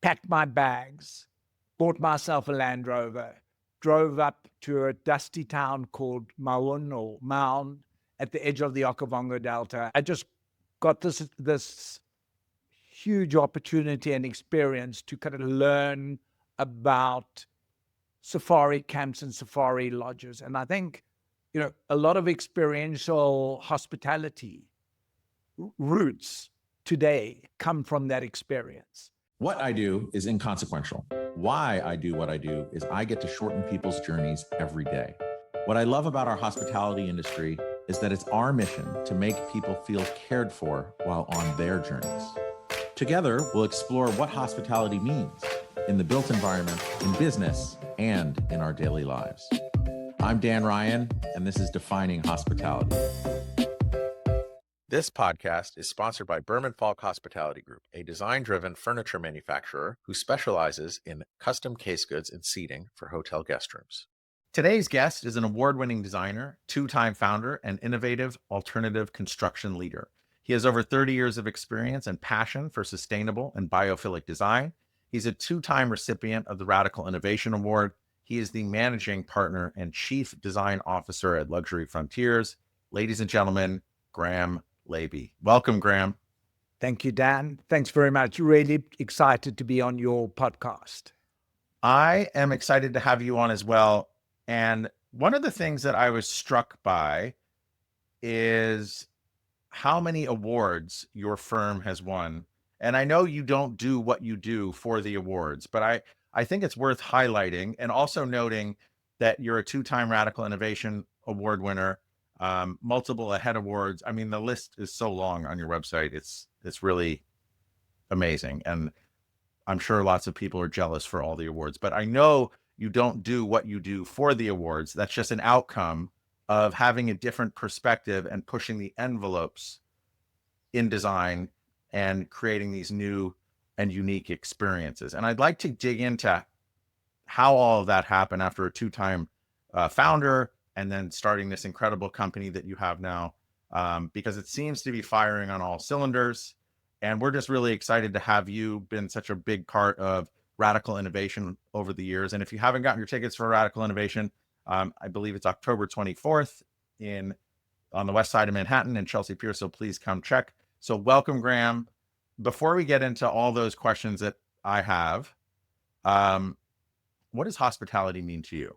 packed my bags, bought myself a Land Rover, drove up to a dusty town called Mound at the edge of the Okavango Delta. I just got this huge opportunity and experience to kind of learn about safari camps and safari lodges. And I think, a lot of experiential hospitality roots today come from that experience. What I do is inconsequential. Why I do what I do is I get to shorten people's journeys every day. What I love about our hospitality industry is that it's our mission to make people feel cared for while on their journeys. Together, we'll explore what hospitality means in the built environment, in business, and in our daily lives. I'm Dan Ryan, and this is Defining Hospitality. This podcast is sponsored by Berman Falk Hospitality Group, a design-driven furniture manufacturer who specializes in custom case goods and seating for hotel guest rooms. Today's guest is an award-winning designer, two-time founder, and innovative alternative construction leader. He has over 30 years of experience and passion for sustainable and biophilic design. He's a two-time recipient of the Radical Innovation Award. He is the managing partner and chief design officer at Luxury Frontiers. Ladies and gentlemen, Graeme Labe. Welcome, Graham. Thank you, Dan. Thanks very much. Really excited to be on your podcast. I am excited to have you on as well. And one of the things that I was struck by is how many awards your firm has won. And I know you don't do what you do for the awards, but I think it's worth highlighting and also noting that you're a two-time Radical Innovation Award winner, multiple AHEAD awards. I mean, the list is so long on your website. It's really amazing. And I'm sure lots of people are jealous for all the awards, but I know you don't do what you do for the awards. That's just an outcome of having a different perspective and pushing the envelopes in design and creating these new and unique experiences. And I'd like to dig into how all of that happened after a two-time founder and then starting this incredible company that you have now, because it seems to be firing on all cylinders. And we're just really excited to have you been such a big part of Radical Innovation over the years. And if you haven't gotten your tickets for Radical Innovation, I believe it's October 24th on the west side of Manhattan in Chelsea Pier. So please come check. So welcome, Graeme. Before we get into all those questions that I have, what does hospitality mean to you?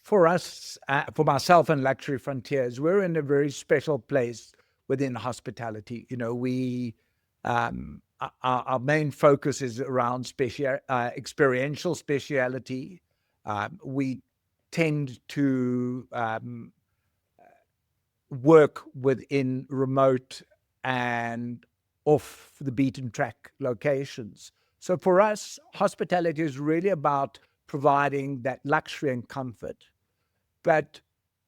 For us, for myself and Luxury Frontiers, we're in a very special place within hospitality. Our main focus is around experiential speciality. We tend to work within remote and off the beaten track locations. So for us, hospitality is really about providing that luxury and comfort, but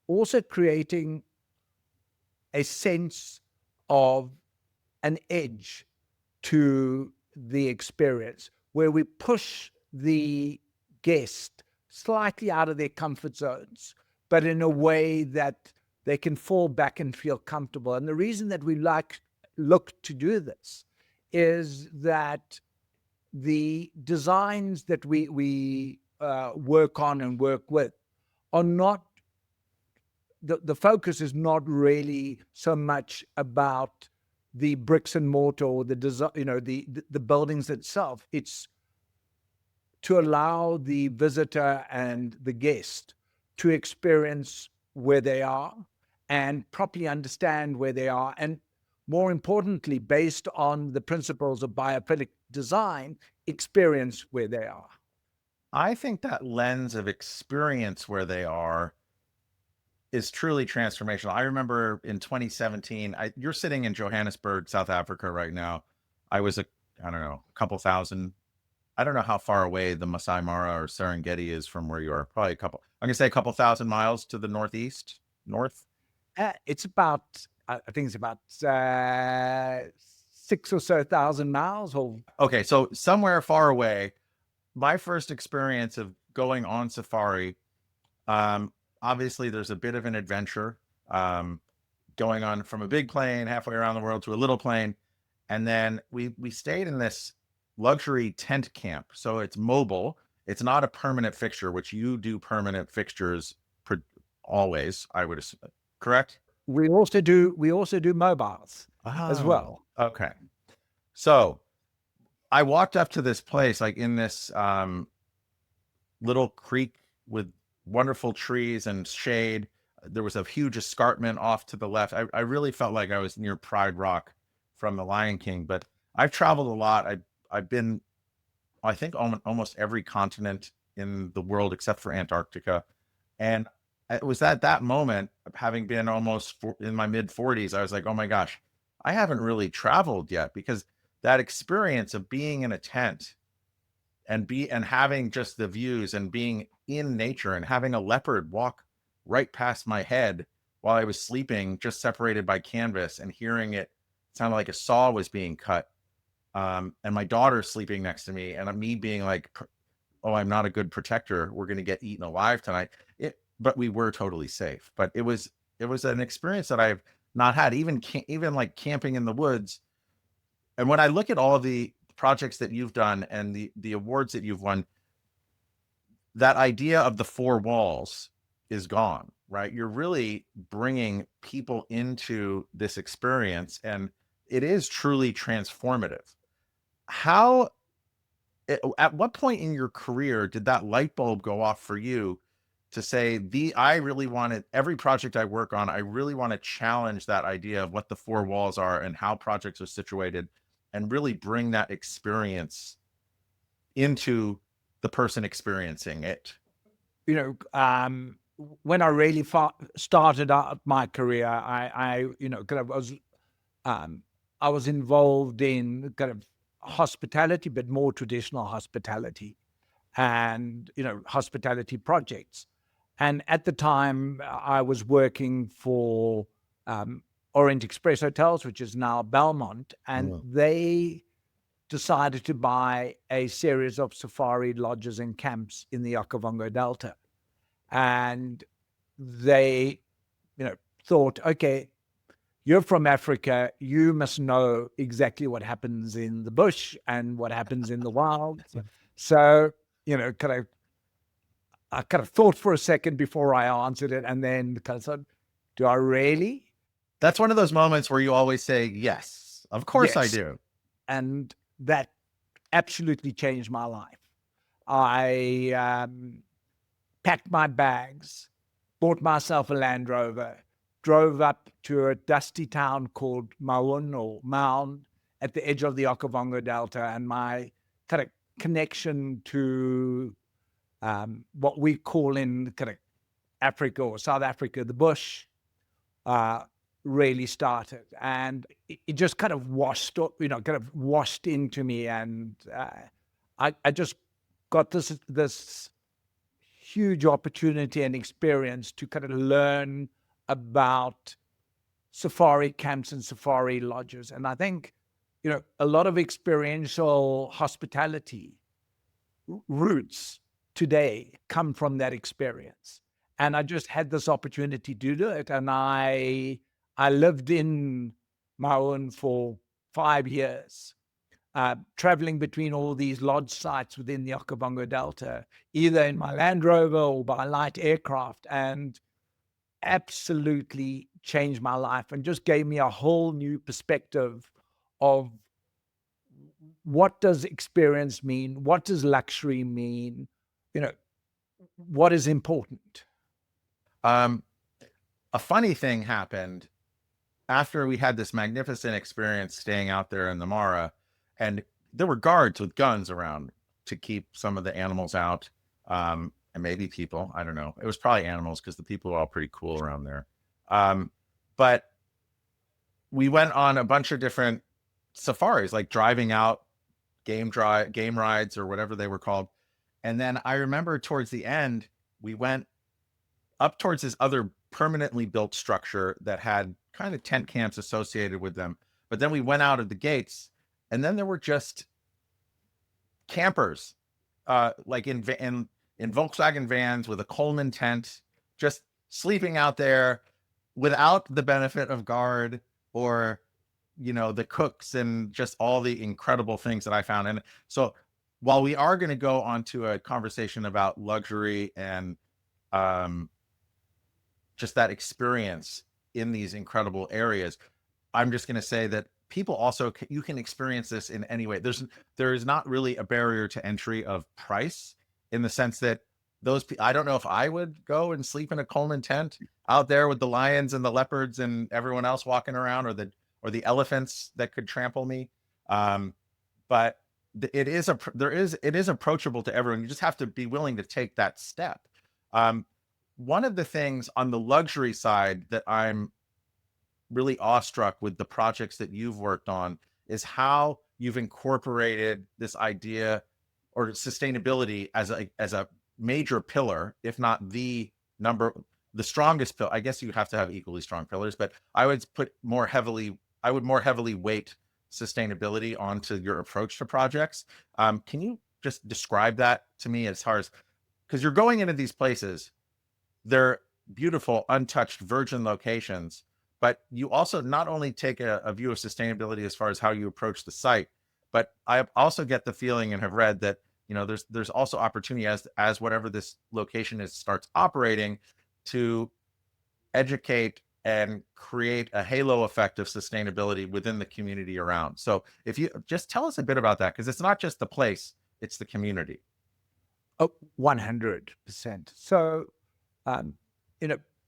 also creating a sense of an edge to the experience where we push the guest slightly out of their comfort zones, but in a way that they can fall back and feel comfortable. And the reason that we look to do this is that the designs that we work on and work with are not, the focus is not really so much about the bricks and mortar or the design, the buildings itself. It's to allow the visitor and the guest to experience where they are and properly understand where they are. And more importantly, based on the principles of biophilic design, experience where they are. I think that lens of experience where they are is truly transformational. I remember in 2017, you're sitting in Johannesburg, South Africa right now. I was a couple thousand. I don't know how far away the Masai Mara or Serengeti is from where you are. Probably I'm going to say a couple thousand miles to the north. It's about, I think it's about 6 or so thousand miles. Okay, so somewhere far away. My first experience of going on safari, obviously there's a bit of an adventure, going on from a big plane halfway around the world to a little plane. And then we stayed in this luxury tent camp. So it's mobile. It's not a permanent fixture, which you do permanent fixtures always, I would assume. Correct? We also do mobiles as Oh, well. okay. So I walked up to this place, like in this little creek with wonderful trees and shade. There was a huge escarpment off to the left. I really felt like I was near Pride Rock from The Lion King, but I've traveled a lot. I've been, I think, almost every continent in the world except for Antarctica. And it was at that moment, having been almost in my mid 40s, I was like, oh my gosh, I haven't really traveled yet, because that experience of being in a tent and having just the views and being in nature and having a leopard walk right past my head while I was sleeping, just separated by canvas, and hearing it sounded like a saw was being cut. And my daughter sleeping next to me, and me being like, oh, I'm not a good protector. We're going to get eaten alive tonight. But we were totally safe. But it was an experience that I've not had, even like camping in the woods. And when I look at all of the projects that you've done and the awards that you've won, that idea of the four walls is gone, right? You're really bringing people into this experience, and it is truly transformative. How, at what point in your career did that light bulb go off for you to say, I really wanted, every project I work on, I really want to challenge that idea of what the four walls are and how projects are situated, and really bring that experience into the person experiencing it? When I really started out my career, I kind of I was involved in kind of hospitality, but more traditional hospitality, and hospitality projects. And at the time, I was working for Orient Express Hotels, which is now Belmont, and they decided to buy a series of safari lodges and camps in the Okavango Delta. And they, thought, okay, you're from Africa, you must know exactly what happens in the bush and what happens in the wild. So, I kind of thought for a second before I answered it, and then kind of said, do I really? That's one of those moments where you always say, yes, of course I Yes. do. And that absolutely changed my life. I packed my bags, bought myself a Land Rover, drove up to a dusty town called Maun or Mound at the edge of the Okavango Delta, and my kind of connection to what we call in kind of Africa or South Africa, the bush, really started. And it just kind of washed into me. And I just got this huge opportunity and experience to kind of learn about safari camps and safari lodges. And I think, a lot of experiential hospitality roots today come from that experience. And I just had this opportunity to do it. And I lived in Maun for 5 years, traveling between all these lodge sites within the Okavango Delta, either in my Land Rover or by light aircraft, and absolutely changed my life and just gave me a whole new perspective of what does experience mean? What does luxury mean? What is important? Um, a funny thing happened after we had this magnificent experience staying out there in the Mara, and there were guards with guns around to keep some of the animals out, and maybe people. I don't know. It was probably animals, because the people were all pretty cool around there. But we went on a bunch of different safaris, like driving out, game rides, or whatever they were called. And then I remember towards the end, we went up towards this other permanently built structure that had kind of tent camps associated with them. But then we went out of the gates, and then there were just campers, like in Volkswagen vans with a Coleman tent, just sleeping out there without the benefit of guard or the cooks and just all the incredible things that I found. And so while we are going to go on to a conversation about luxury and um, just that experience in these incredible areas, I'm just going to say that people also, you can experience this in any way. There is not really a barrier to entry of price, in the sense that I don't know if I would go and sleep in a Coleman tent out there with the lions and the leopards and everyone else walking around, or the elephants that could trample me. But it is approachable to everyone. You just have to be willing to take that step. One of the things on the luxury side that I'm really awestruck with the projects that you've worked on is how you've incorporated this idea or sustainability as a major pillar, if not the strongest pillar. I guess you have to have equally strong pillars, but I would more heavily weight sustainability onto your approach to projects. Can you just describe that to me, as far as, because you're going into these places, they're beautiful, untouched, virgin locations, but you also not only take a view of sustainability as far as how you approach the site, but I also get the feeling and have read that, there's also opportunity as whatever this location is starts operating, to educate and create a halo effect of sustainability within the community around. So if you just tell us a bit about that, because it's not just the place, it's the community. Oh, 100%. So,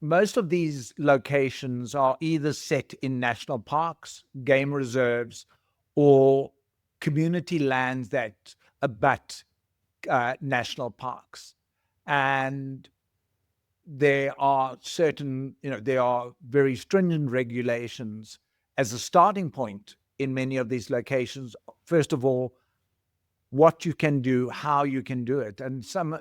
most of these locations are either set in national parks, game reserves, or community lands that abut national parks. And there are very stringent regulations as a starting point in many of these locations. First of all, what you can do, how you can do it. And some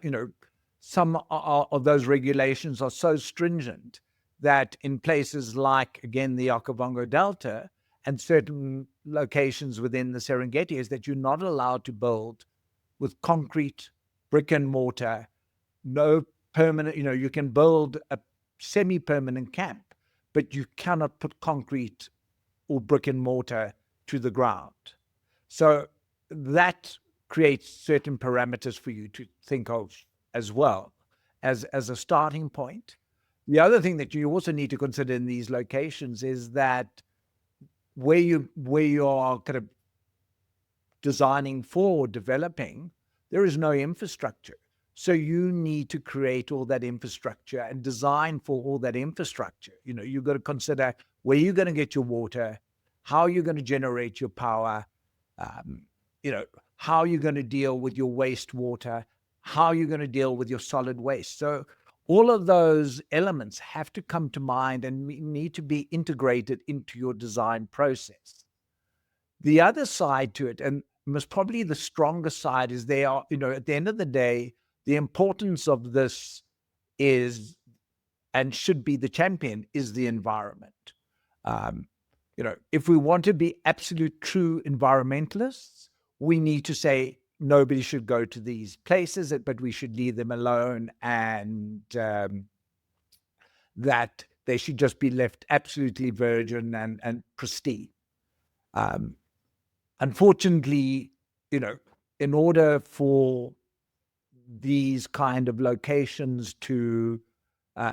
of those regulations are so stringent that in places like, again, the Okavango Delta and certain locations within the Serengeti, is that you're not allowed to build with concrete, brick and mortar, no permanent, you can build a semi-permanent camp, but you cannot put concrete or brick and mortar to the ground. So that creates certain parameters for you to think of as well as a starting point. The other thing that you also need to consider in these locations is that where you are kind of designing for developing, there is no infrastructure. So you need to create all that infrastructure and design for all that infrastructure. You've got to consider where you're going to get your water, how you're going to generate your power, how you're going to deal with your wastewater, how you're going to deal with your solid waste. So all of those elements have to come to mind and need to be integrated into your design process. The other side to it, and most probably the strongest side, is they are, at the end of the day, the importance of this is, and should be the champion, is the environment. If we want to be absolute true environmentalists, we need to say nobody should go to these places, but we should leave them alone, and that they should just be left absolutely virgin and pristine. Unfortunately, in order for these kind of locations to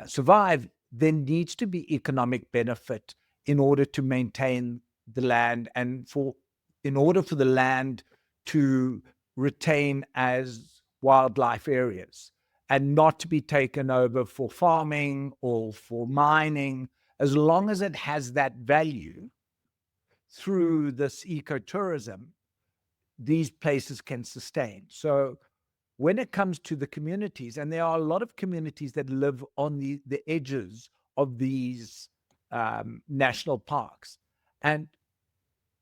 survive, there needs to be economic benefit in order to maintain the land, and in order for the land to retain as wildlife areas and not to be taken over for farming or for mining. As long as it has that value through this ecotourism, these places can sustain. So when it comes to the communities, and there are a lot of communities that live on the edges of these national parks, and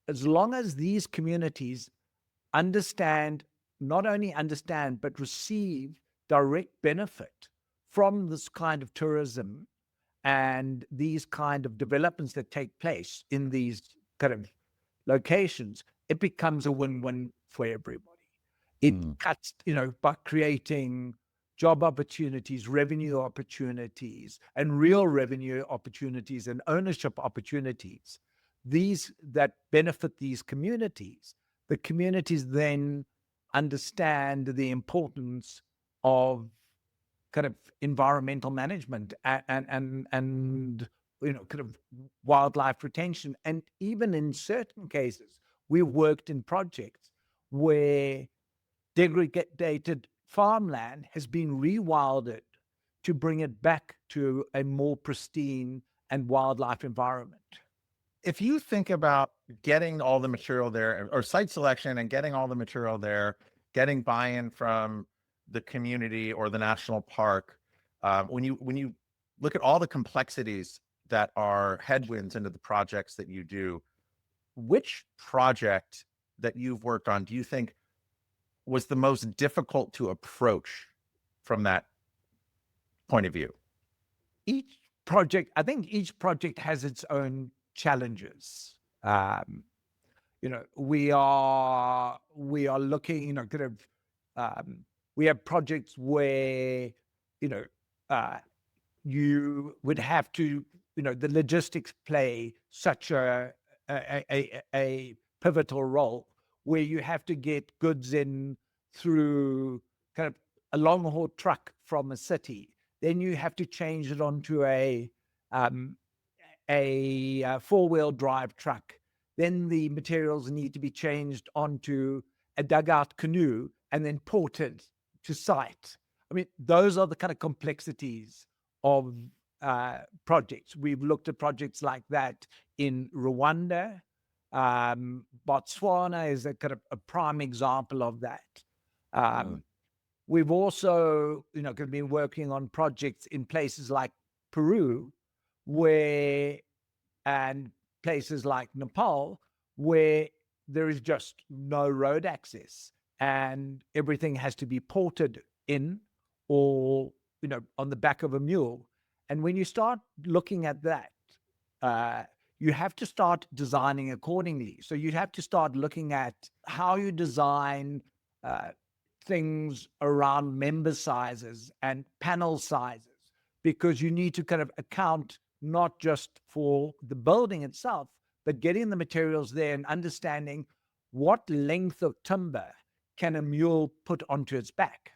as long as these communities not only understand, but receive direct benefit from this kind of tourism and these kind of developments that take place in these kind of locations, it becomes a win-win for everybody. It cuts, by creating job opportunities, revenue opportunities, and real revenue opportunities and ownership opportunities. these that benefit these communities, the communities then understand the importance of kind of environmental management and kind of wildlife retention. And even in certain cases, we worked in projects where degraded farmland has been rewilded to bring it back to a more pristine and wildlife environment. If you think about getting all the material there, or site selection and getting all the material there, getting buy-in from the community or the national park, when you look at all the complexities that are headwinds into the projects that you do, which project that you've worked on do you think was the most difficult to approach from that point of view? I think each project has its own challenges. We are looking, kind of, we have projects where, you know, uh, you would have to, the logistics play such a pivotal role where you have to get goods in through kind of a long haul truck from a city. Then you have to change it onto um, a four-wheel drive truck. Then the materials need to be changed onto a dugout canoe and then ported to site. I mean, those are the kind of complexities of projects. We've looked at projects like that in Rwanda. Botswana is a kind of a prime example of that. We've also, been working on projects in places like Peru, and places like Nepal, where there is just no road access and everything has to be ported in or, on the back of a mule. And when you start looking at that, you have to start designing accordingly. So you have to start looking at how you design things around member sizes and panel sizes, because you need to kind of account not just for the building itself, but getting the materials there and understanding what length of timber can a mule put onto its back.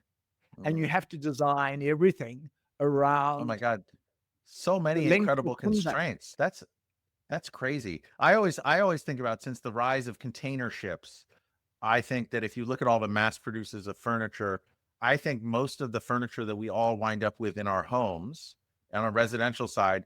And you have to design everything around. Oh my God. So many length of incredible timber. constraints. That's crazy. I always think about, since the rise of container ships, I think that if you look at all the mass producers of furniture, I think most of the furniture that we all wind up with in our homes and on a residential side,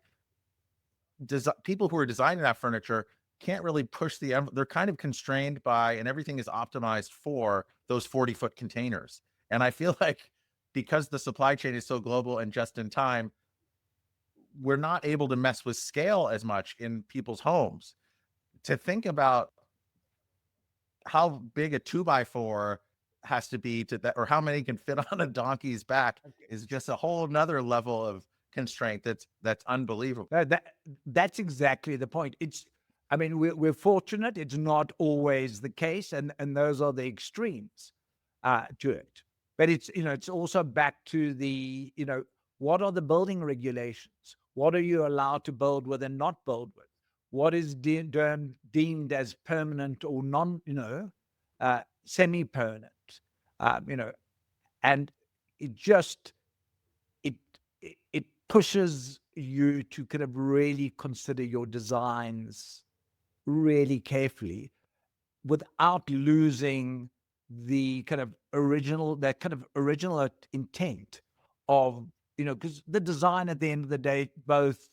people who are designing that furniture can't really push they're kind of constrained by, and everything is optimized for those 40-foot containers. And I feel like because the supply chain is so global and just in time, we're not able to mess with scale as much in people's homes. To think about how big a 2x4 has to be to that, or how many can fit on a donkey's back, is just a whole nother level of constraint that's unbelievable. That's exactly the point. We're fortunate. It's not always the case, and those are the extremes to it. But it's also back to the, what are the building regulations? What are you allowed to build with and not build with? What is deemed as permanent or non, semi-permanent? And it just it pushes you to kind of really consider your designs really carefully without losing that kind of original intent of, because the design at the end of the day, both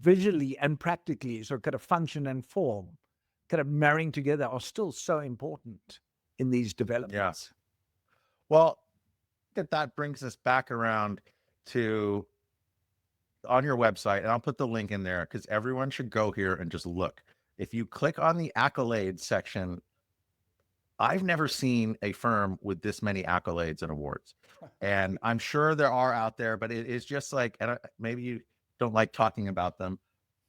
visually and practically, so kind of function and form, kind of marrying together, are still so important in these developments. Well, that brings us back around to, on your website, and I'll put the link in there because everyone should go here and just look. If you click on the accolades section, I've never seen a firm with this many accolades and awards. And I'm sure there are out there, but it is just like, and maybe you don't like talking about them,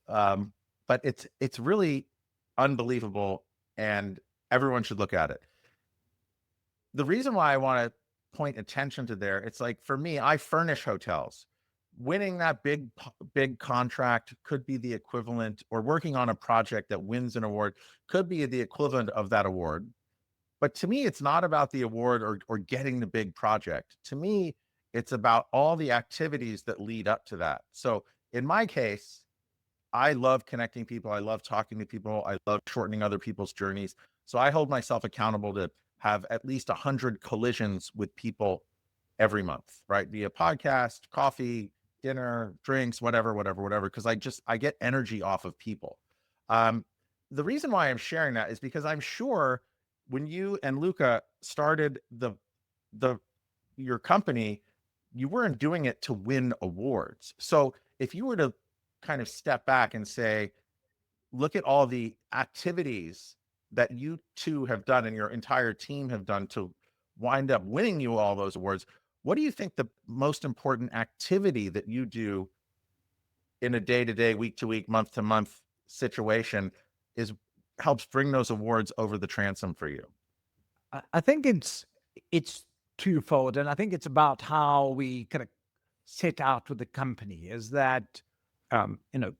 but it's really unbelievable, and everyone should look at it. The reason why I want to point attention to there, it's like, for me, I furnish hotels. winning that big contract could be the equivalent, or working on a project that wins an award could be the equivalent of that award. But to me, it's not about the award or getting the big project. To me, it's about all the activities that lead up to that. So in my case, I love connecting people. I love talking to people. I love shortening other people's journeys. So I hold myself accountable to have at least 100 collisions with people every month, right? Via podcast, coffee, dinner, drinks, whatever, because I get energy off of people. The reason why I'm sharing that is because I'm sure when you and Luca started your company, you weren't doing it to win awards. So if you were to kind of step back and say, look at all the activities that you two have done and your entire team have done to wind up winning you all those awards, what do you think the most important activity that you do in a day-to-day, week-to-week, month-to-month situation is helps bring those awards over the transom for you? I think it's twofold, and I think it's about how we kind of set out with the company. Is that you know,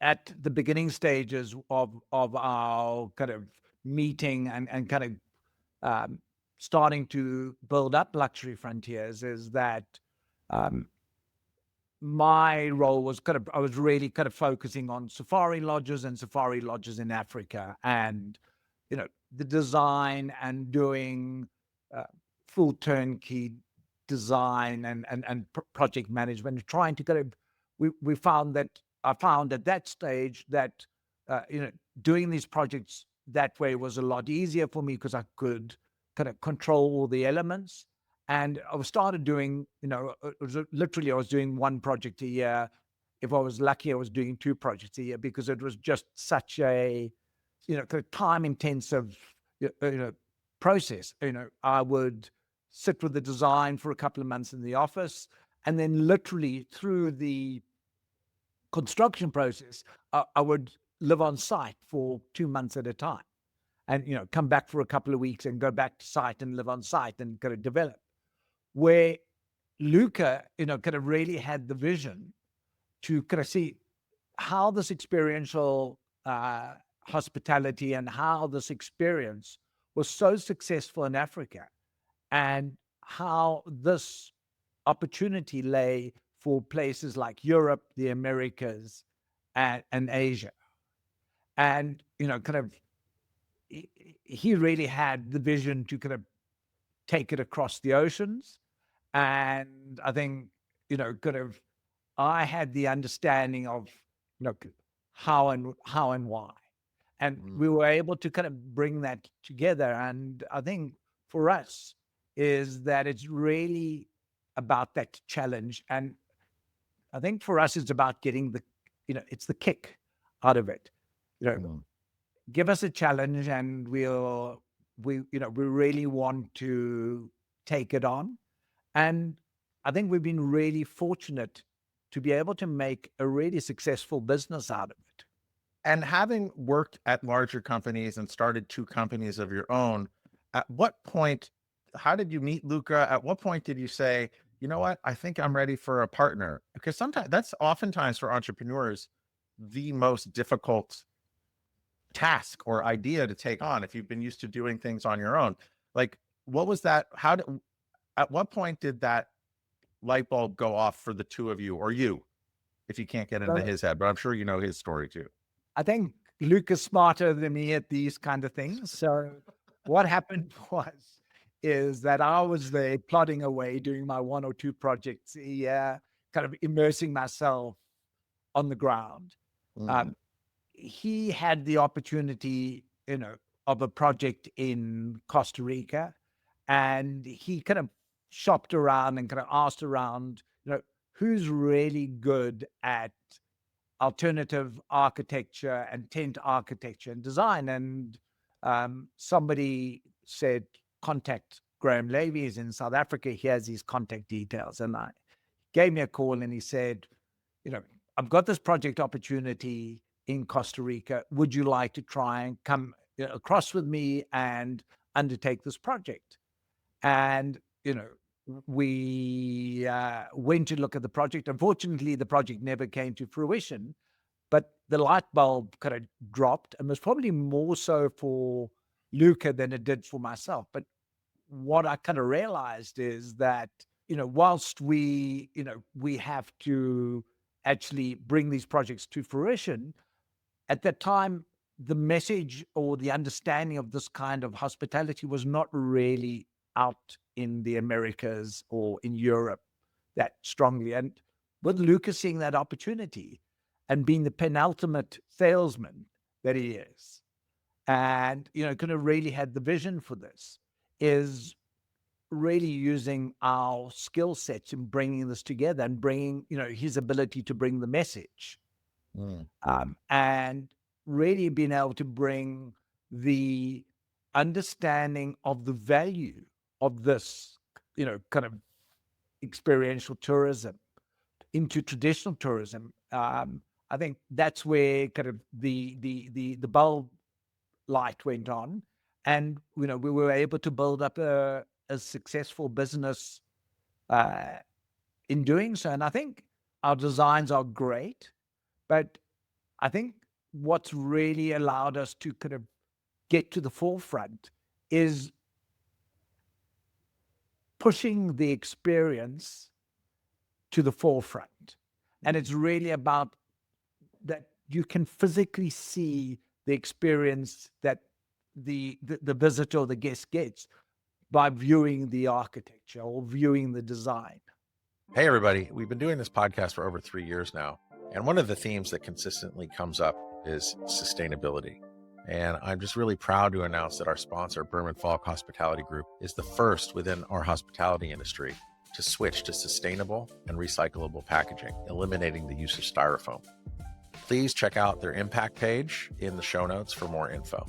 at the beginning stages of our kind of meeting and kind of starting to build up Luxury Frontiers, is that my role was I was really kind of focusing on safari lodges in Africa, and the design and doing full turnkey design and project management, trying to kind of we found that I found at that stage that doing these projects that way was a lot easier for me because I could kind of control all the elements. And I started doing, it was literally I was doing one project a year. If I was lucky, I was doing two projects a year because it was just such a, kind of time intensive, process. I would sit with the design for a couple of months in the office, and then literally through the construction process, I would live on site for 2 months at a time, and come back for a couple of weeks and go back to site and live on site and kind of develop. Where Luca, kind of really had the vision to kind of see how this experiential hospitality and how this experience was so successful in Africa, and how this opportunity lay for places like Europe, the Americas, and Asia. And, kind of, he really had the vision to kind of take it across the oceans. And I think, kind of, I had the understanding of, how and why. And we were able to kind of bring that together. And I think for us is that it's really about that challenge. And I think for us, it's about getting it's the kick out of it. Give us a challenge and we really want to take it on. And I think we've been really fortunate to be able to make a really successful business out of it. And having worked at larger companies and started two companies of your own, at what point, how did you meet Luca? At what point did you say, you know what, I think I'm ready for a partner? Because sometimes that's oftentimes for entrepreneurs the most difficult task or idea to take on if you've been used to doing things on your own. Like, what was that? At what point did that light bulb go off for the two of you, or you, if you can't get into his head? But I'm sure you know his story too. I think Luke is smarter than me at these kind of things. So what happened is that I was there plodding away, doing my one or two projects a year, kind of immersing myself on the ground. He had the opportunity, of a project in Costa Rica, and he kind of shopped around and kind of asked around, who's really good at alternative architecture and tent architecture and design. And somebody said, contact Graeme Labe. He's in South Africa. He has his contact details. And I gave me a call and he said, I've got this project opportunity in Costa Rica. Would you like to try and come across with me and undertake this project? And, we went to look at the project. Unfortunately, the project never came to fruition, but the light bulb kind of dropped, and was probably more so for Luca than it did for myself. But what I kind of realized is that, whilst we have to actually bring these projects to fruition, at that time, the message or the understanding of this kind of hospitality was not really out in the Americas or in Europe that strongly. And with Lucas seeing that opportunity and being the penultimate salesman that he is, and, kind of really had the vision for this, is really using our skill sets in bringing this together and bringing, his ability to bring the message. And really being able to bring the understanding of the value of this, kind of experiential tourism into traditional tourism. I think that's where kind of the bulb light went on, and we were able to build up a successful business in doing so. And I think our designs are great, but I think what's really allowed us to kind of get to the forefront is pushing the experience to the forefront. And it's really about that you can physically see the experience that the visitor or the guest gets by viewing the architecture or viewing the design. Hey, everybody. We've been doing this podcast for over 3 years now. And one of the themes that consistently comes up is sustainability. And I'm just really proud to announce that our sponsor, Berman Falk Hospitality Group, is the first within our hospitality industry to switch to sustainable and recyclable packaging, eliminating the use of styrofoam. Please check out their impact page in the show notes for more info.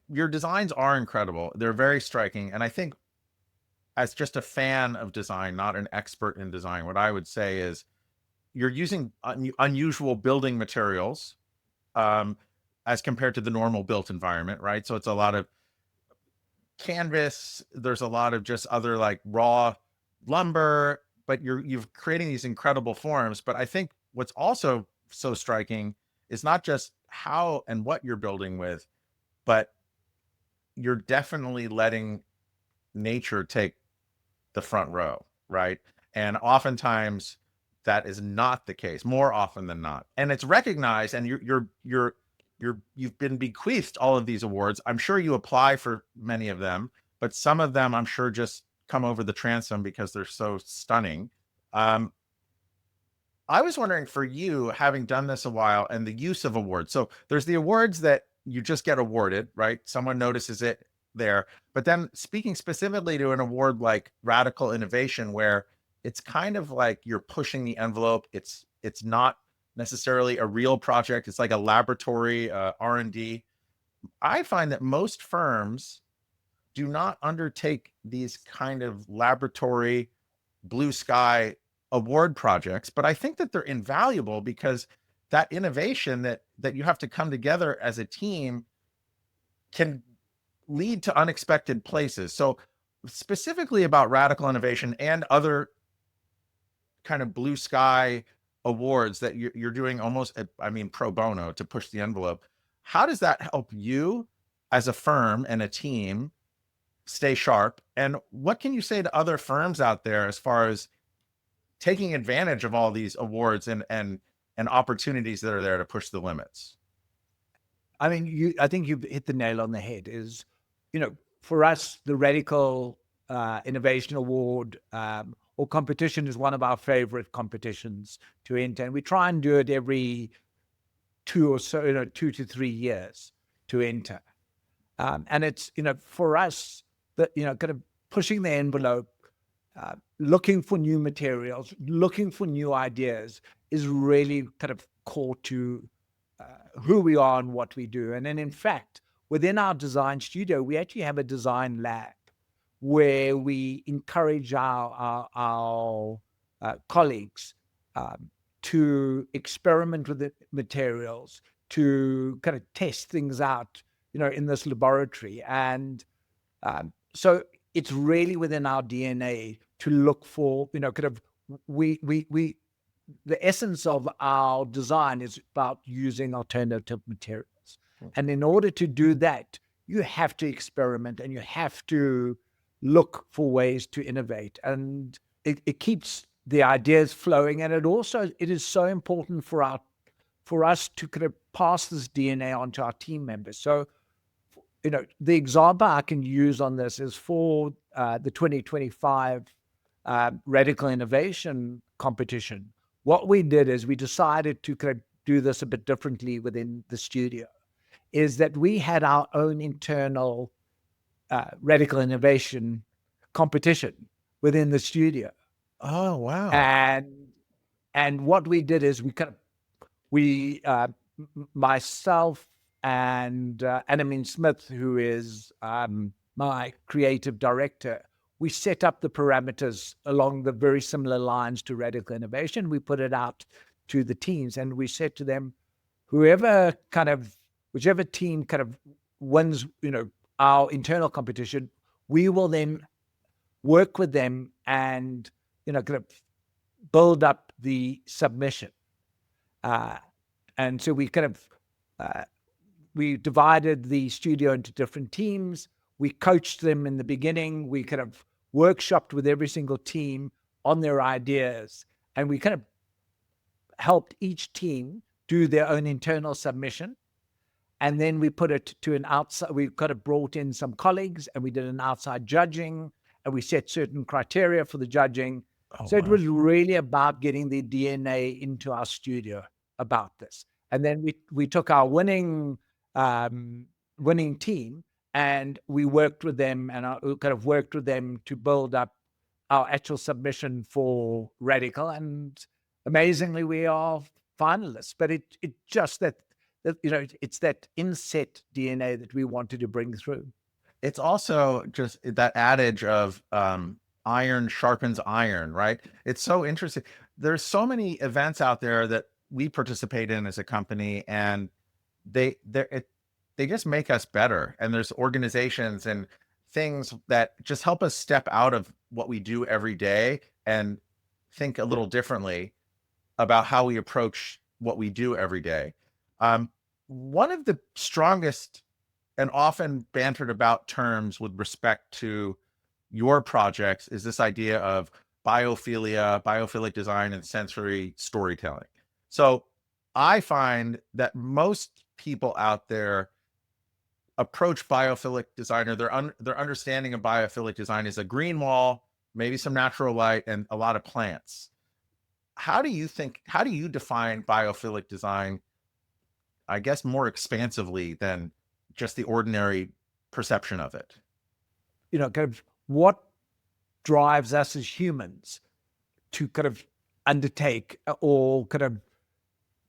Your designs are incredible. They're very striking. And I think, as just a fan of design, not an expert in design, what I would say is you're using unusual building materials as compared to the normal built environment, right? So it's a lot of canvas. There's a lot of just other like raw lumber, but you're creating these incredible forms. But I think what's also so striking is not just how and what you're building with, but you're definitely letting nature take the front row, right? And oftentimes that is not the case, more often than not. And it's recognized, and you've been bequeathed all of these awards. I'm sure you apply for many of them, but some of them I'm sure just come over the transom because they're so stunning. I was wondering, for you, having done this a while and the use of awards. So there's the awards that you just get awarded, right? Someone notices it there. But then speaking specifically to an award like Radical Innovation, where it's kind of like you're pushing the envelope. It's not necessarily a real project. It's like a laboratory R&D. I find that most firms do not undertake these kind of laboratory blue sky award projects, but I think that they're invaluable because that innovation that you have to come together as a team can lead to unexpected places. So specifically about Radical Innovation and other kind of blue sky awards that you're doing almost, pro bono to push the envelope. How does that help you as a firm and a team stay sharp? And what can you say to other firms out there as far as taking advantage of all these awards and opportunities that are there to push the limits? I think you've hit the nail on the head. Is, for us, the Radical Innovation Award or competition is one of our favorite competitions to enter. And we try and do it every 2 to 3 years to enter. And it's, for us, that, kind of pushing the envelope, looking for new materials, looking for new ideas is really kind of core to who we are and what we do. And then, in fact, within our design studio, we actually have a design lab where we encourage our colleagues to experiment with the materials, to kind of test things out, in this laboratory. And So it's really within our DNA to look for, kind of, we the essence of our design is about using alternative materials. And in order to do that, you have to experiment and you have to look for ways to innovate. And it keeps the ideas flowing. And it is so important for us to kind of pass this DNA on to our team members. So, the example I can use on this is for the 2025 Radical Innovation competition. What we did is we decided to kind of do this a bit differently within the studio, is that we had our own internal Radical Innovation competition within the studio. Oh, wow. And what we did is myself and Anomien Smith, who is my creative director, we set up the parameters along the very similar lines to Radical Innovation. We put it out to the teams and we said to them, whichever team kind of wins, our internal competition, we will then work with them and, kind of build up the submission. And so we kind of, we divided the studio into different teams. We coached them in the beginning. We kind of workshopped with every single team on their ideas. And we kind of helped each team do their own internal submission. And then we put it to an outside, we kind of brought in some colleagues and we did an outside judging and we set certain criteria for the judging. So it was really about getting the DNA into our studio about this. And then we took our winning team and we worked with them to build up our actual submission for Radical. And amazingly, we are finalists. But it just that it's that inset DNA that we wanted to bring through. It's also just that adage of iron sharpens iron, right? It's so interesting. There's so many events out there that we participate in as a company, and they just make us better. And there's organizations and things that just help us step out of what we do every day and think a little differently about how we approach what we do every day. One of the strongest and often bantered about terms with respect to your projects is this idea of biophilia, biophilic design, and sensory storytelling. So I find that most people out there approach biophilic design, or their understanding of biophilic design is a green wall, maybe some natural light, and a lot of plants. How do you define biophilic design, I guess, more expansively than just the ordinary perception of it? Kind of what drives us as humans to kind of undertake or kind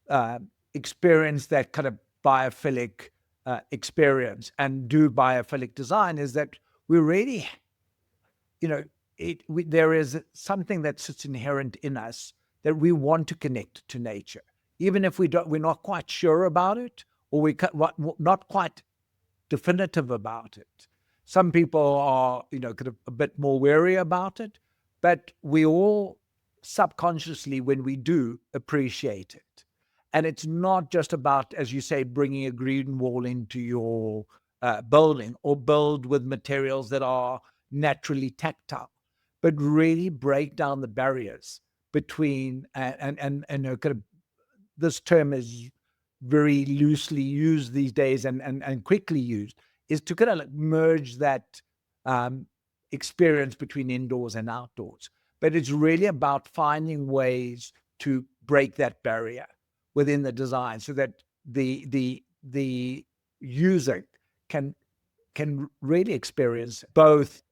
of experience that kind of biophilic experience and do biophilic design is that we really, there is something that sits inherent in us that we want to connect to nature, even if we're not quite sure about it, or we're not quite definitive about it. Some people are, kind of a bit more wary about it, but we all subconsciously, when we do, appreciate it. And it's not just about, as you say, bringing a green wall into your building or build with materials that are naturally tactile, but really break down the barriers between, and kind of, this term is very loosely used these days and quickly used, is to kind of merge that experience between indoors and outdoors. But it's really about finding ways to break that barrier within the design so that the user can really experience both,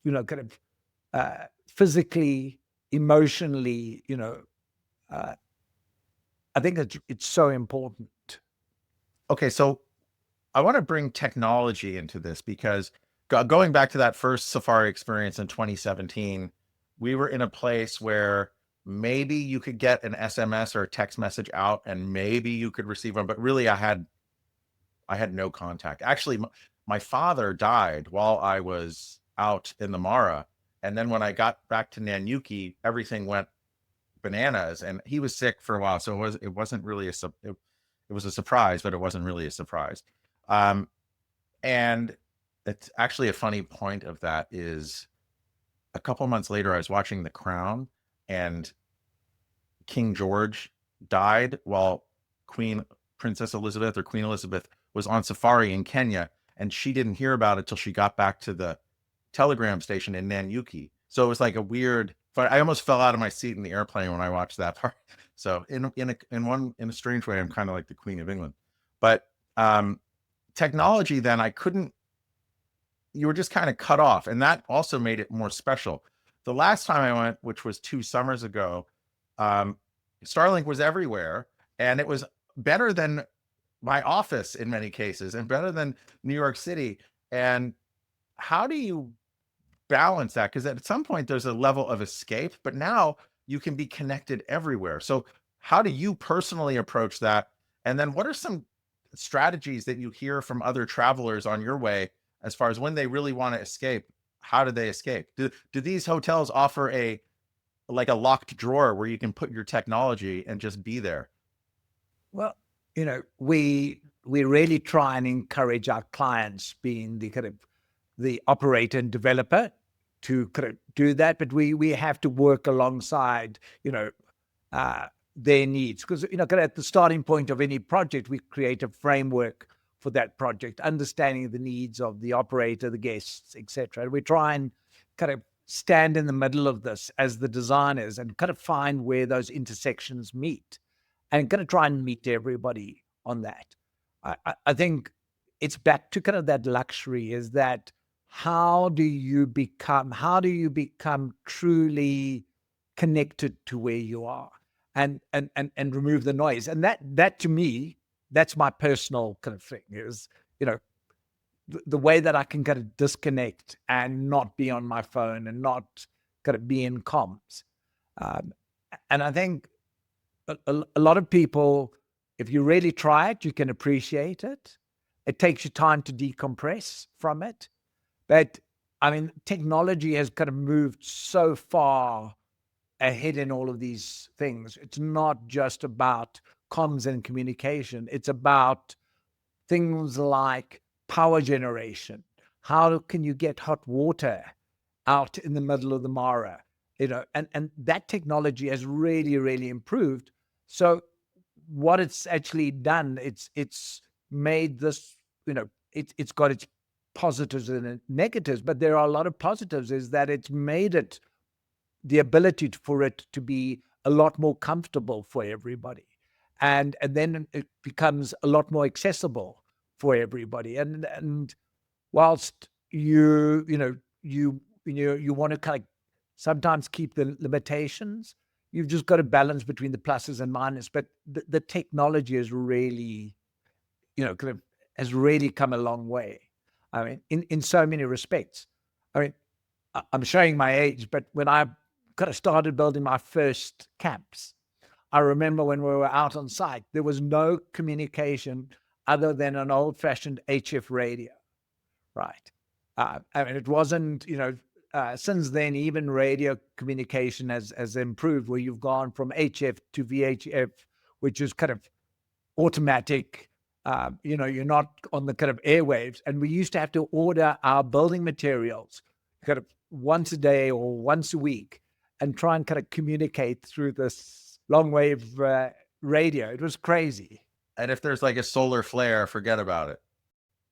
kind of physically, emotionally, I think it's so important. Okay, so I want to bring technology into this because going back to that first safari experience in 2017, we were in a place where maybe you could get an SMS or a text message out and maybe you could receive one, but really I had no contact. Actually, my father died while I was out in the Mara. And then when I got back to Nanyuki, everything went bananas, and he was sick for a while. So it wasn't really it was a surprise, but it wasn't really a surprise. And it's actually a funny point of that is a couple months later, I was watching The Crown, and King George died while Princess Elizabeth or Queen Elizabeth was on safari in Kenya, and she didn't hear about it till she got back to the telegram station in Nanyuki. So it was like a weird, but I almost fell out of my seat in the airplane when I watched that part. So in a strange way, I'm kind of like the Queen of England. But technology, then you were just kind of cut off, and that also made it more special. The last time I went, which was 2 summers ago, Starlink was everywhere, and it was better than my office in many cases, and better than New York City. And how do you balance that? Because at some point there's a level of escape, but now you can be connected everywhere. So how do you personally approach that? And then what are some strategies that you hear from other travelers on your way as far as when they really want to escape? How do they escape? Do these hotels offer a locked drawer where you can put your technology and just be there? Well, we really try and encourage our clients, being the kind of the operator and developer, to kind of do that, but we have to work alongside their needs, because kind of at the starting point of any project, we create a framework for that project, understanding the needs of the operator, the guests, etc. And we try and kind of stand in the middle of this as the designers and kind of find where those intersections meet, and kind of try and meet everybody on that. I think it's back to kind of that luxury, is that how do you become truly connected to where you are, and remove the noise. And that to me, that's my personal kind of thing, is the way that I can kind of disconnect and not be on my phone and not kind of be in comms. And I think a lot of people, if you really try it, you can appreciate it. It takes you time to decompress from it. But I mean, technology has kind of moved so far ahead in all of these things. It's not just about comms and communication. It's about things like power generation. How can you get hot water out in the middle of the Mara? And that technology has really, really improved. So what it's actually done, it's made this, it's got its positives and negatives, but there are a lot of positives, is that it's made it the ability for it to be a lot more comfortable for everybody. And then it becomes a lot more accessible for everybody. And whilst you want to kind of sometimes keep the limitations, you've just got to balance between the pluses and minuses. But the technology is really, kind of has really come a long way. I mean, in so many respects. I mean, I'm showing my age, but when I kind of started building my first camps, I remember when we were out on site, there was no communication other than an old-fashioned HF radio, right? I mean, it wasn't, since then, even radio communication has improved, where you've gone from HF to VHF, which is kind of automatic. You're not on the kind of airwaves. And we used to have to order our building materials kind of once a day or once a week, and try and kind of communicate through this long wave radio. It was crazy. And if there's like a solar flare, forget about it.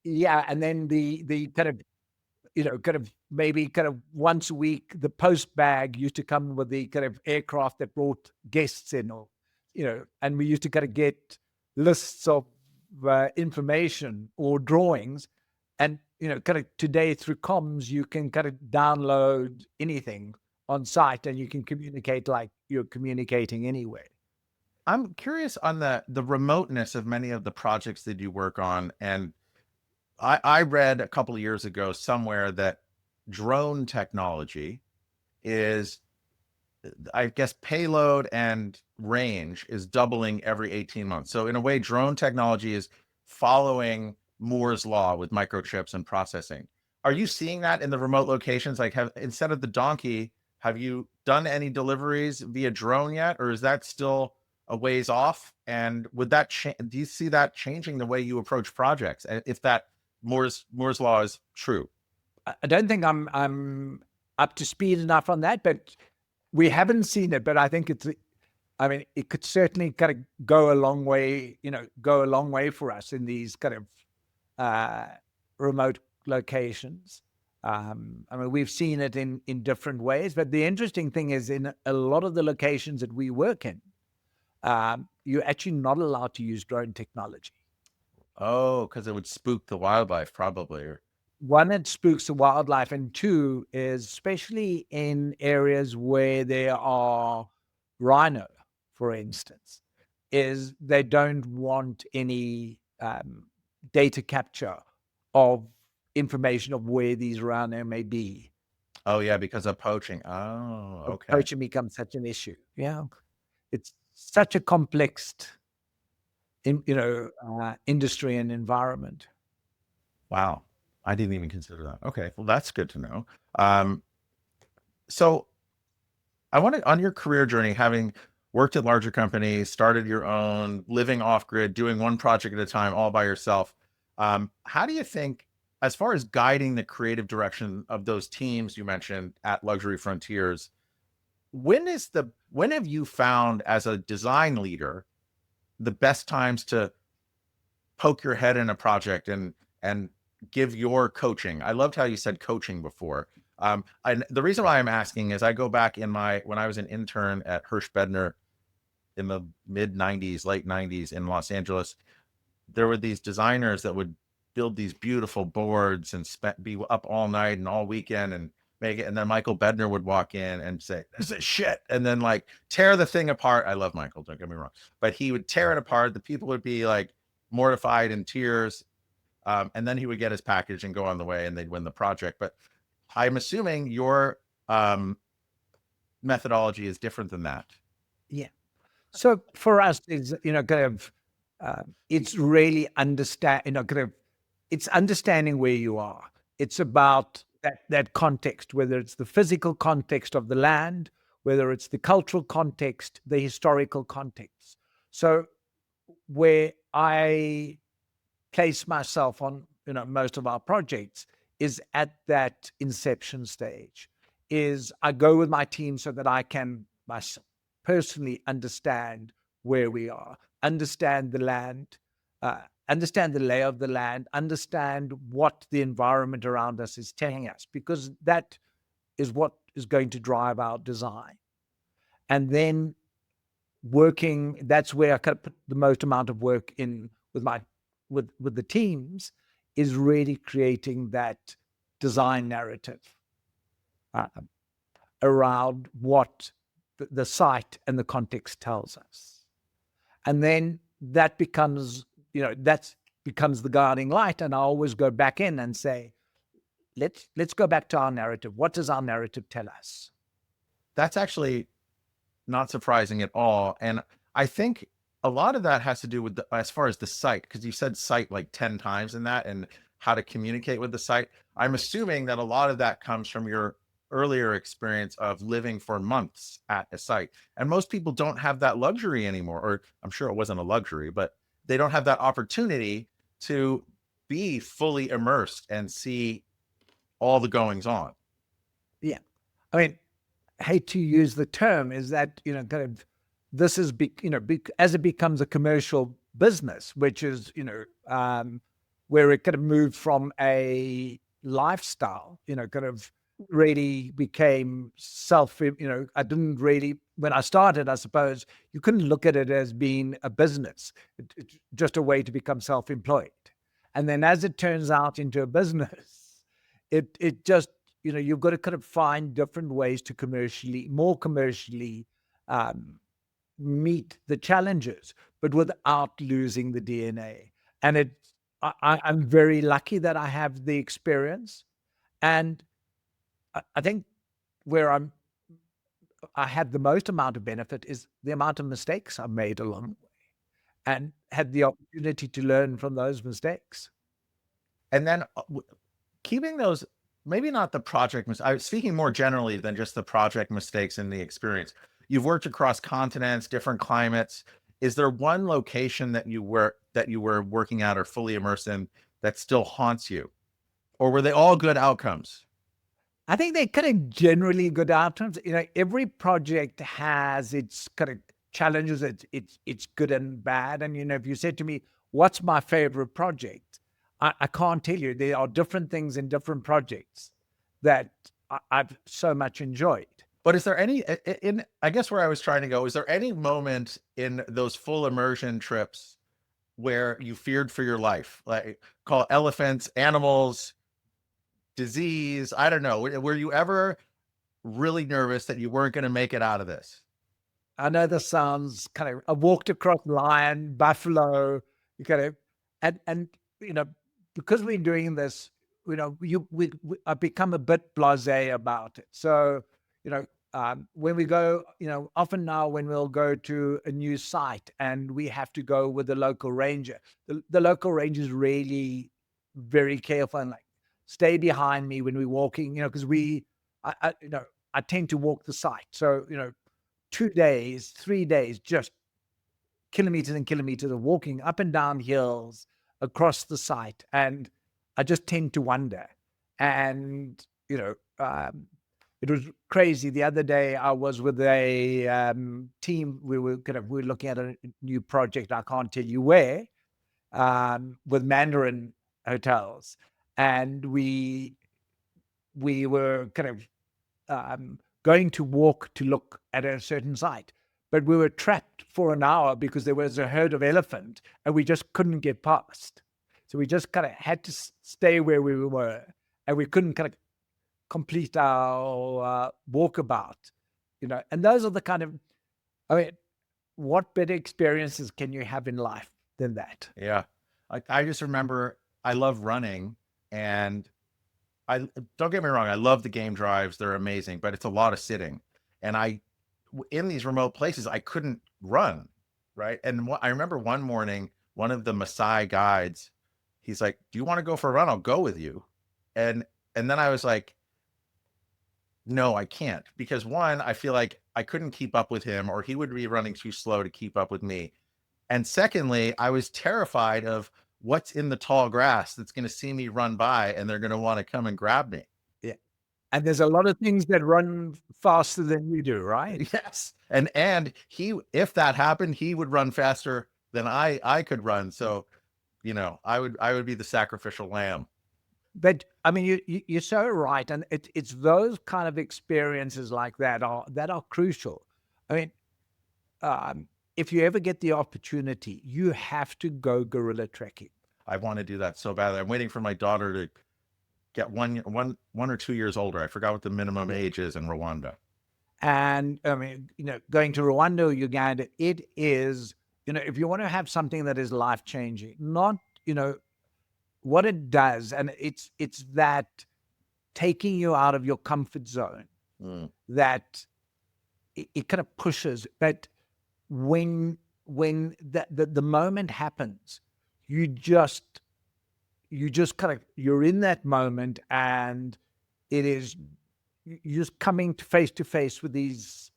Yeah. And then the kind of, maybe kind of once a week, the post bag used to come with the kind of aircraft that brought guests in, or, and we used to kind of get lists of information or drawings. And, kind of today through comms, you can kind of download anything on site, and you can communicate like you're communicating anyway. I'm curious on the remoteness of many of the projects that you work on. And I read a couple of years ago somewhere that drone technology is, I guess, payload and range is doubling every 18 months. So in a way, drone technology is following Moore's law with microchips and processing. Are you seeing that in the remote locations? Like, have instead of the donkey, have you done any deliveries via drone yet, or is that still a ways off? And would that do you see that changing the way you approach projects, if that Moore's law is true? I don't think I'm up to speed enough on that, but we haven't seen it. But I think I mean, it could certainly kind of go a long way, go a long way for us in these kind of remote locations. I mean, we've seen it in different ways, but the interesting thing is in a lot of the locations that we work in, you're actually not allowed to use drone technology. Oh, because it would spook the wildlife, probably. One, it spooks the wildlife, and two is especially in areas where there are rhino, for instance, is they don't want any data capture of information of where these rhino may be. Oh, yeah, because of poaching. Oh, okay. Poaching becomes such an issue. Yeah, it's such a complex, industry and environment. Wow. I didn't even consider that. Okay. Well, that's good to know. So I want to, on your career journey, having worked at larger companies, started your own, living off grid, doing one project at a time, all by yourself. How do you think, as far as guiding the creative direction of those teams you mentioned at Luxury Frontiers, when have you found as a design leader the best times to poke your head in a project and give your coaching? I loved how you said coaching before. And the reason why I'm asking is I go back when I was an intern at Hirsch Bedner in the mid 90s, late 90s in Los Angeles. There were these designers that would build these beautiful boards and be up all night and all weekend and make it. And then Michael Bedner would walk in and say, "This is shit," and then like tear the thing apart. I love Michael, don't get me wrong, but he would tear it apart. The people would be like mortified in tears. And then he would get his package and go on the way, and they'd win the project. But I'm assuming your methodology is different than that. Yeah. So for us, it's kind of it's really it's understanding where you are. It's about that context, whether it's the physical context of the land, whether it's the cultural context, the historical context. So where I place myself on most of our projects is at that inception stage. Is I go with my team so that I can myself personally understand where we are, understand the land, understand the lay of the land, understand what the environment around us is telling us, because that is what is going to drive our design. And then that's where I kind of put the most amount of work in with with the teams, is really creating that design narrative uh, around what the site and the context tells us. And then that becomes, that becomes the guiding light. And I always go back in and say, let's go back to our narrative. What does our narrative tell us? That's actually not surprising at all. And I think a lot of that has to do with as far as the site, because you said site like 10 times in that, and how to communicate with the site. I'm assuming that a lot of that comes from your earlier experience of living for months at a site. And most people don't have that luxury anymore, or I'm sure it wasn't a luxury, but they don't have that opportunity to be fully immersed and see all the goings on. Yeah. I mean, I hate to use the term, is that, kind of, this is, as it becomes a commercial business, which is, where it kind of moved from a lifestyle, kind of really became I didn't really, when I started, I suppose you couldn't look at it as being a business. It's just a way to become self-employed. And then as it turns out into a business, it just, you've got to kind of find different ways to more commercially um, meet the challenges, but without losing the DNA. And I'm very lucky that I have the experience. And I think where I had the most amount of benefit is the amount of mistakes I made along the way, and had the opportunity to learn from those mistakes. And then keeping those, maybe not the project, I was speaking more generally than just the project mistakes in the experience. You've worked across continents, different climates. Is there one location that you were working at or fully immersed in that still haunts you? Or were they all good outcomes? I think they're kind of generally good outcomes. Every project has its kind of challenges. It's good and bad. And if you said to me, "What's my favorite project?" I can't tell you. There are different things in different projects that I've so much enjoyed. But is there any in I guess where I was trying to go, is there any moment in those full immersion trips where you feared for your life? Like call elephants, animals, disease, I don't know. Were you ever really nervous that you weren't going to make it out of this? I know this sounds kind of. I walked across lion, buffalo, you kind of, and you know, because we're doing this, I've become a bit blasé about it. So, when we go, often now when we'll go to a new site and we have to go with the local ranger, the local ranger is really very careful and like stay behind me when we're walking, because I tend to walk the site. So, 2 days, 3 days, just kilometers and kilometers of walking up and down hills across the site. And I just tend to wonder. And, it was crazy. The other day I was with a team. We were looking at a new project. I can't tell you where, with Mandarin hotels. And we were going to walk to look at a certain site, but we were trapped for an hour because there was a herd of elephant and we just couldn't get past. So we just kind of had to stay where we were, and we couldn't kind of complete our walkabout, and those are the kind of, what better experiences can you have in life than that? Yeah. I just remember I love running, and I don't get me wrong, I love the game drives. They're amazing, but it's a lot of sitting. And in these remote places, I couldn't run. Right. And I remember one morning, one of the Maasai guides, he's like, "Do you want to go for a run? I'll go with you." And then I was like, no, I can't, because one, I feel like I couldn't keep up with him, or he would be running too slow to keep up with me. And secondly, I was terrified of what's in the tall grass that's going to see me run by and they're going to want to come and grab me. Yeah. And there's a lot of things that run faster than you do, right? Yes. And if that happened, he would run faster than I could run. So, I would be the sacrificial lamb. But I mean, you're so right, and it's those kind of experiences like that are crucial. I mean, if you ever get the opportunity, you have to go gorilla trekking. I want to do that so badly. I'm waiting for my daughter to get one or 2 years older. I forgot what the minimum age is in Rwanda. And I mean, going to Rwanda or Uganda, it is, if you want to have something that is life changing, not, what it does, and it's that taking you out of your comfort zone, that it kind of pushes. But when the moment happens, you just kind of, you're in that moment, and it is, you're just coming to face with these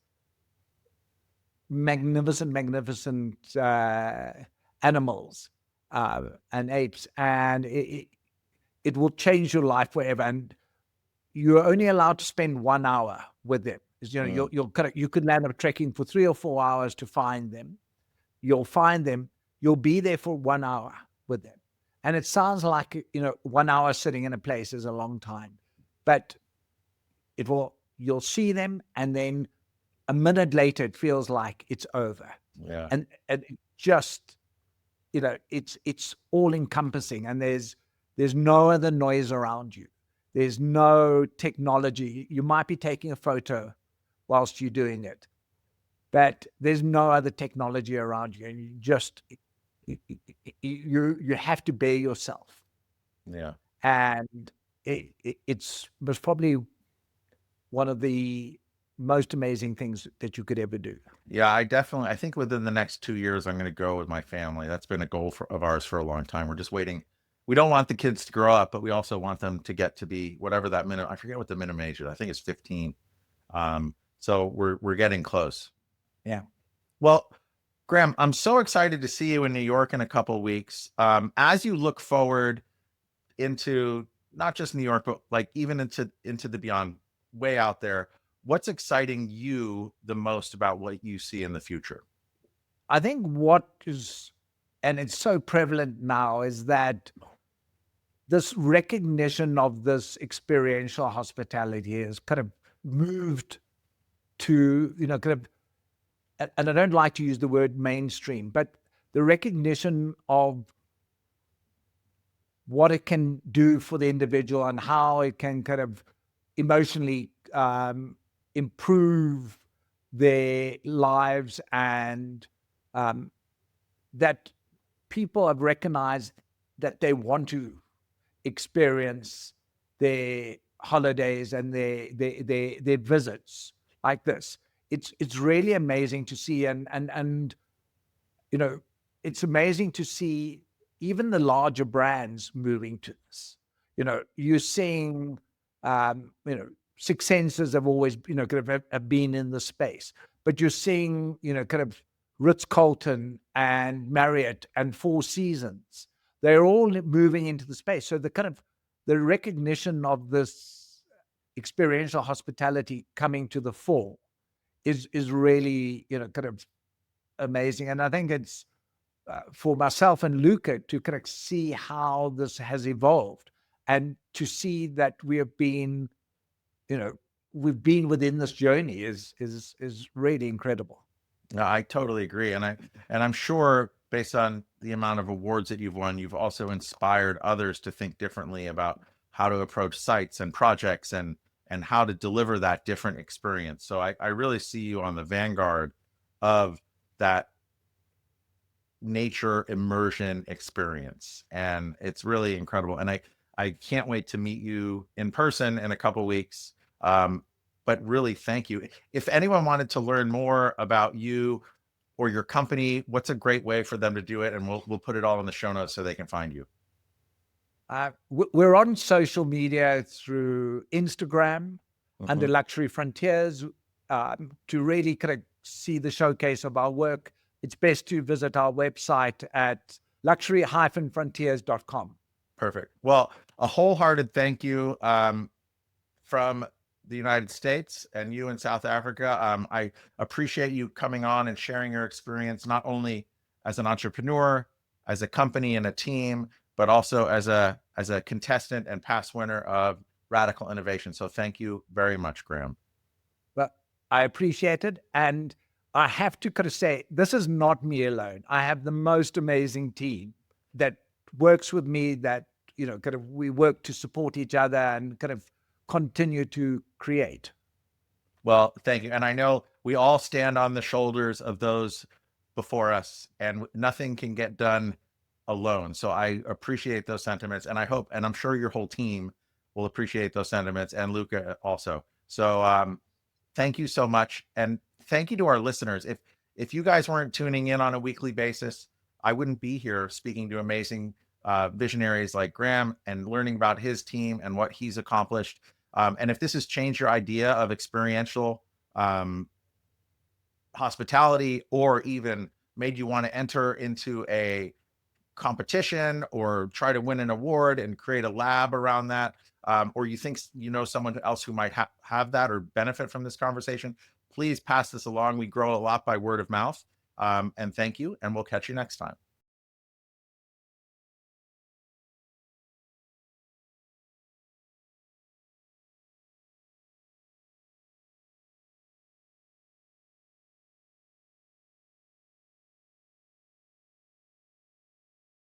magnificent animals and apes, and it will change your life forever. And you're only allowed to spend 1 hour with them. You could land up trekking for 3 or 4 hours to find them. You'll find them. You'll be there for 1 hour with them. And it sounds like, 1 hour sitting in a place is a long time, but you'll see them, and then a minute later, it feels like it's over. Yeah. And it just, it's all encompassing, and there's no other noise around you. There's no technology. You might be taking a photo whilst you're doing it, but there's no other technology around you, and you have to be yourself. Yeah. And it's most probably one of the most amazing things that you could ever do. Yeah, I think within the next 2 years, I'm going to go with my family. That's been a goal of ours for a long time. We're just waiting we don't want the kids to grow up, but we also want them to get to be whatever that minimum, I forget what the minimum age is. I think it's 15. So we're getting close. Yeah. Well, Graham, I'm so excited to see you in New York in a couple of weeks. As you look forward into not just New York, but like even into the beyond, way out there, what's exciting you the most about what you see in the future? I think what is, and it's so prevalent now, is that this recognition of this experiential hospitality has kind of moved to, kind of, and I don't like to use the word mainstream, but the recognition of what it can do for the individual and how it can kind of emotionally improve their lives, and that people have recognized that they want to experience their holidays and their visits like this. It's really amazing to see, and it's amazing to see even the larger brands moving to this. You're seeing, Six Senses have always, kind of have been in the space, but you're seeing, kind of Ritz Carlton and Marriott and Four Seasons. They're all moving into the space. So the recognition of this experiential hospitality coming to the fore is really, kind of amazing. And I think it's, for myself and Luca to kind of see how this has evolved, and to see that we have been, we've been within this journey is really incredible. No, I totally agree. And I'm sure based on the amount of awards that you've won, you've also inspired others to think differently about how to approach sites and projects and how to deliver that different experience. So I really see you on the vanguard of that nature immersion experience, and it's really incredible. And I can't wait to meet you in person in a couple of weeks. But really, thank you. If anyone wanted to learn more about you or your company, what's a great way for them to do it? And we'll put it all in the show notes so they can find you. We're on social media through Instagram under Luxury Frontiers. To really kind of see the showcase of our work, it's best to visit our website at luxury-frontiers.com. Perfect. Well, a wholehearted thank you from the United States and you in South Africa. I appreciate you coming on and sharing your experience, not only as an entrepreneur, as a company and a team, but also as a contestant and past winner of Radical Innovation. So thank you very much, Graham. Well, I appreciate it. And I have to kind of say, this is not me alone. I have the most amazing team that works with me, that, kind of we work to support each other and kind of continue to create. Well, thank you. And I know we all stand on the shoulders of those before us, and nothing can get done alone. So I appreciate those sentiments, and I hope, and I'm sure your whole team will appreciate those sentiments, and Luca also. So thank you so much. And thank you to our listeners. If you guys weren't tuning in on a weekly basis, I wouldn't be here speaking to amazing visionaries like Graham and learning about his team and what he's accomplished. And if this has changed your idea of experiential hospitality, or even made you want to enter into a competition or try to win an award and create a lab around that, or you think someone else who might have that or benefit from this conversation, please pass this along. We grow a lot by word of mouth. And thank you, and we'll catch you next time.